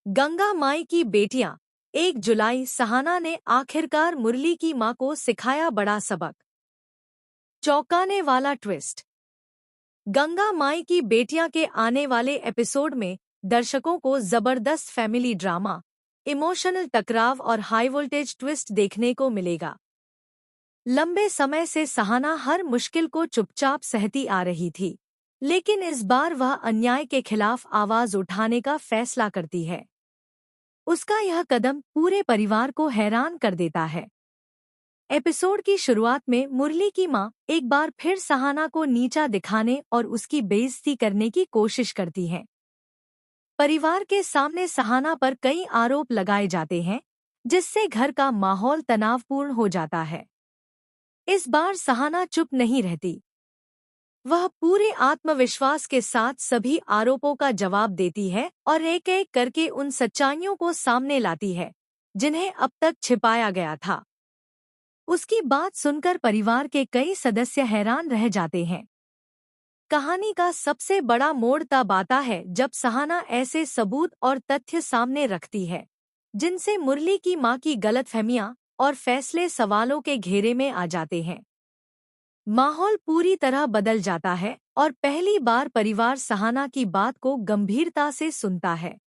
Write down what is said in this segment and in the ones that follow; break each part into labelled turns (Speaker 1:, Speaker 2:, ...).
Speaker 1: गंगा माई की बेटियां 1 जुलाई सहाना ने आखिरकार मुरली की मां को सिखाया बड़ा सबक। चौंकाने वाला ट्विस्ट। गंगा माई की बेटियां के आने वाले एपिसोड में दर्शकों को जबरदस्त फैमिली ड्रामा, इमोशनल टकराव और हाई वोल्टेज ट्विस्ट देखने को मिलेगा। लंबे समय से सहाना हर मुश्किल को चुपचाप सहती आ रही थी, लेकिन इस बार वह अन्याय के खिलाफ आवाज उठाने का फैसला करती है। उसका यह कदम पूरे परिवार को हैरान कर देता है। एपिसोड की शुरुआत में मुरली की मां एक बार फिर सहाना को नीचा दिखाने और उसकी बेइज्जती करने की कोशिश करती है। परिवार के सामने सहाना पर कई आरोप लगाए जाते हैं, जिससे घर का माहौल तनावपूर्ण हो जाता है। इस बार सहाना चुप नहीं रहती। वह पूरे आत्मविश्वास के साथ सभी आरोपों का जवाब देती है और एक-एक करके उन सच्चाइयों को सामने लाती है, जिन्हें अब तक छिपाया गया था। उसकी बात सुनकर परिवार के कई सदस्य हैरान रह जाते हैं। कहानी का सबसे बड़ा मोड़ तब आता है जब सहाना ऐसे सबूत और तथ्य सामने रखती है, जिनसे मुरली की मां की गलतफहमियां और फैसले सवालों के घेरे में आ जाते हैं। माहौल पूरी तरह बदल जाता है और पहली बार परिवार सहाना की बात को गंभीरता से सुनता है।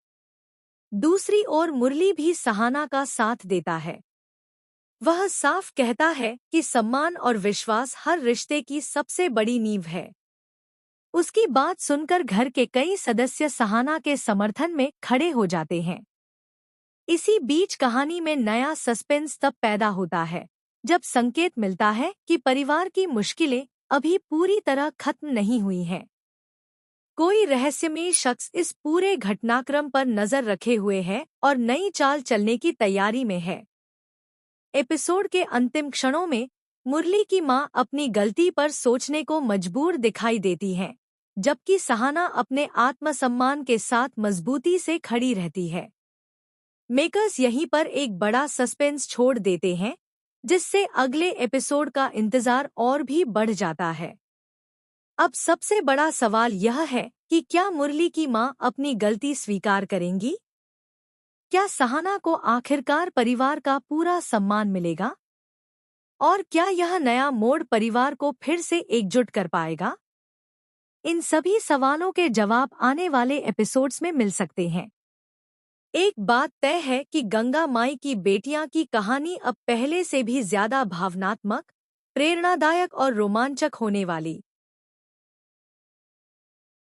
Speaker 1: दूसरी ओर मुरली भी सहाना का साथ देता है। वह साफ कहता है कि सम्मान और विश्वास हर रिश्ते की सबसे बड़ी नींव है। उसकी बात सुनकर घर के कई सदस्य सहाना के समर्थन में खड़े हो जाते हैं। इसी बीच कहानी में नया सस्पेंस तब पैदा होता है जब संकेत मिलता है कि परिवार की मुश्किलें अभी पूरी तरह खत्म नहीं हुई हैं। कोई रहस्यमयी शख्स इस पूरे घटनाक्रम पर नजर रखे हुए है और नई चाल चलने की तैयारी में है। एपिसोड के अंतिम क्षणों में मुरली की मां अपनी गलती पर सोचने को मजबूर दिखाई देती हैं, जबकि सहाना अपने आत्मसम्मान के साथ मजबूती से खड़ी रहती है। मेकर्स यहीं पर एक बड़ा सस्पेंस छोड़ देते हैं, जिससे अगले एपिसोड का इंतजार और भी बढ़ जाता है। अब सबसे बड़ा सवाल यह है कि क्या मुरली की मां अपनी गलती स्वीकार करेंगी? क्या सहाना को आखिरकार परिवार का पूरा सम्मान मिलेगा? और क्या यह नया मोड़ परिवार को फिर से एकजुट कर पाएगा? इन सभी सवालों के जवाब आने वाले एपिसोड्स में मिल सकते हैं। एक बात तय है कि गंगा माई की बेटियां की कहानी अब पहले से भी ज्यादा भावनात्मक, प्रेरणादायक और रोमांचक होने वाली